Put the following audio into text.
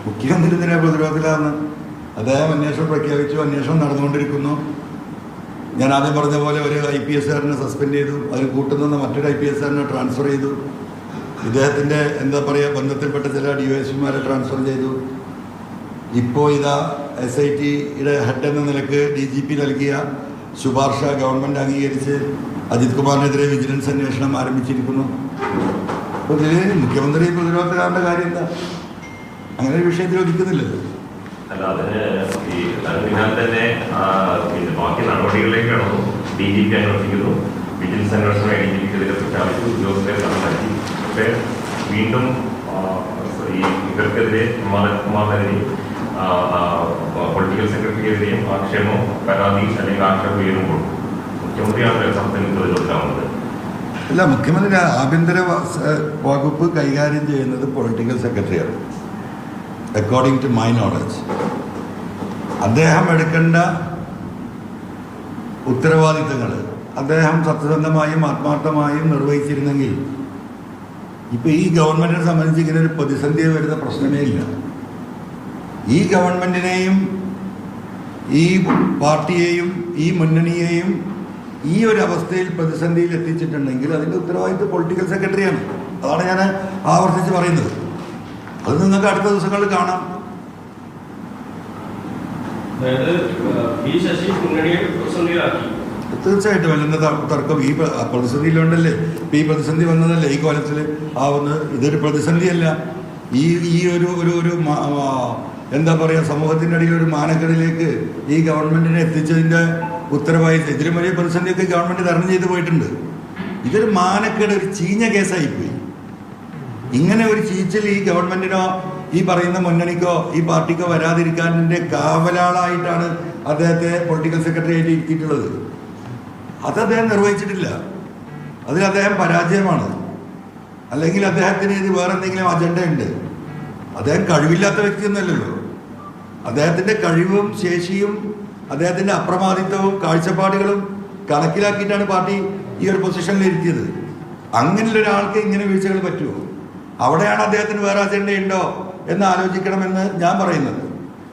മുഖ്യമന്ത്രി എന്തിനാ പ്രതിരോധത്തിലാന്ന്? അദ്ദേഹം അന്വേഷണം പ്രഖ്യാപിച്ചു, അന്വേഷണം നടന്നുകൊണ്ടിരിക്കുന്നു. ഞാൻ ആദ്യം പറഞ്ഞ പോലെ ഒരു IPSകാരനെ സസ്പെൻഡ് ചെയ്തു, അതിൽ കൂട്ടുനിന്ന് മറ്റൊരു IPSകാരനെ ട്രാൻസ്ഫർ ചെയ്തു. ഇദ്ദേഹത്തിൻ്റെ എന്താ പറയുക ബന്ധത്തിൽപ്പെട്ട ചില DYSPമാരെ ട്രാൻസ്ഫർ ചെയ്തു. ഇപ്പോൾ ഇതാ SITയുടെ ഹെഡ് എന്ന നിലക്ക് DGP നൽകിയ ശുപാർശ ഗവൺമെൻറ് അംഗീകരിച്ച് അജിത് കുമാറിനെതിരെ വിജിലൻസ് അന്വേഷണം ആരംഭിച്ചിരിക്കുന്നു. അപ്പോൾ ഇതിൽ മുഖ്യമന്ത്രി പ്രതിരോധത്തിലാവേണ്ട കാര്യം എന്താ? അങ്ങനെ ഒരു വിഷയത്തിൽ ഒതുക്കുന്നില്ലല്ലോ. അല്ല, അതിന് തന്നെ ബാക്കി നടപടികളിലേക്ക് കടന്നു. DGP അന്വേഷിക്കുന്നു, വിജിലൻസ് അന്വേഷണം ADGPക്കെതിരെ പ്രഖ്യാപിച്ചു, ഉദ്യോഗസ്ഥരെ നടത്തി. പക്ഷേ വീണ്ടും ഈ ഇവർക്കെതിരെ കുമാറിനെതിരെയും പൊളിറ്റിക്കൽ സെക്രട്ടറിക്കെതിരെയും ആക്ഷേപമോ പരാതി അല്ലെങ്കിൽ ആക്ഷേപം ഉയരുമ്പോൾ മുഖ്യമന്ത്രിയാണ് സംസ്ഥാനത്ത് പ്രതിരോധത്തിലാവുന്നത്. അല്ല, മുഖ്യമന്ത്രി ആഭ്യന്തര വകുപ്പ് കൈകാര്യം ചെയ്യുന്നത് പൊളിറ്റിക്കൽ സെക്രട്ടറിയാണ്. അക്കോർഡിംഗ് ടു മൈ നോളജ് അദ്ദേഹം എടുക്കേണ്ട ഉത്തരവാദിത്തങ്ങൾ അദ്ദേഹം സത്യസന്ധമായും ആത്മാർത്ഥമായും നിർവഹിച്ചിരുന്നെങ്കിൽ ഇപ്പോൾ ഈ ഗവൺമെൻറ്റിനെ സംബന്ധിച്ച് ഇങ്ങനെ ഒരു പ്രതിസന്ധി വരുന്ന പ്രശ്നമേ ഇല്ല. ഈ ഗവൺമെൻറ്റിനെയും ഈ പാർട്ടിയെയും ഈ മുന്നണിയെയും ഈ ഒരു അവസ്ഥയിൽ പ്രതിസന്ധിയിൽ എത്തിച്ചിട്ടുണ്ടെങ്കിൽ അതിൻ്റെ ഉത്തരവാദിത്വം പൊളിറ്റിക്കൽ സെക്രട്ടറിയാണ്. അതാണ് ഞാൻ ആവർത്തിച്ച് പറയുന്നത്. അത് നിങ്ങൾക്ക് അടുത്ത ദിവസങ്ങളിൽ കാണാം. തീർച്ചയായിട്ടും അല്ലെന്ന തർക്കം ഈ പ്രതിസന്ധിയിലുണ്ടല്ലേ. ഇപ്പം ഈ പ്രതിസന്ധി വന്നതല്ലേ ഈ കോലത്തിൽ ആവുന്നത്. ഇതൊരു പ്രതിസന്ധിയല്ല. ഈ ഒരു എന്താ പറയുക സമൂഹത്തിൻ്റെ അടിയിൽ ഒരു മാനക്കേടിലേക്ക് ഈ ഗവൺമെൻറ്റിനെ എത്തിച്ചതിൻ്റെ ഉത്തരവാദിത്വം ഇതിലും വലിയ പ്രതിസന്ധിയൊക്കെ ഗവൺമെൻറ് തരണം ചെയ്ത് പോയിട്ടുണ്ട്. ഇതൊരു മാനക്കേട്, ഒരു ചീഞ്ഞ കേസായിപ്പോയി. ഇങ്ങനെ ഒരു ചീച്ചൽ ഈ ഗവൺമെൻറ്റിനോ ഈ പറയുന്ന മുന്നണിക്കോ ഈ പാർട്ടിക്കോ വരാതിരിക്കാൻ്റെ കാവലാളായിട്ടാണ് അദ്ദേഹത്തെ പൊളിറ്റിക്കൽ സെക്രട്ടറി ആയിട്ട് ഇരുത്തിയിട്ടുള്ളത്. അത് അദ്ദേഹം നിർവഹിച്ചിട്ടില്ല. അതിൽ അദ്ദേഹം പരാജയമാണ്. അല്ലെങ്കിൽ അദ്ദേഹത്തിന് ഇത് വേറെ എന്തെങ്കിലും അജണ്ട ഉണ്ട്. അദ്ദേഹം കഴിവില്ലാത്ത വ്യക്തിയൊന്നുമല്ലല്ലോ. അദ്ദേഹത്തിൻ്റെ കഴിവും ശേഷിയും അദ്ദേഹത്തിൻ്റെ അപ്രമാദിത്വവും കാഴ്ചപ്പാടുകളും കണക്കിലാക്കിയിട്ടാണ് പാർട്ടി ഈ ഒരു പൊസിഷനിൽ ഇരുത്തിയത്. അങ്ങനെയുള്ള ഒരാൾക്ക് ഇങ്ങനെ വീഴ്ചകൾ പറ്റുമോ? അവിടെയാണ് അദ്ദേഹത്തിന് വേറെ അജണ്ട ഉണ്ടോ എന്ന് ആലോചിക്കണമെന്ന് ഞാൻ പറയുന്നത്.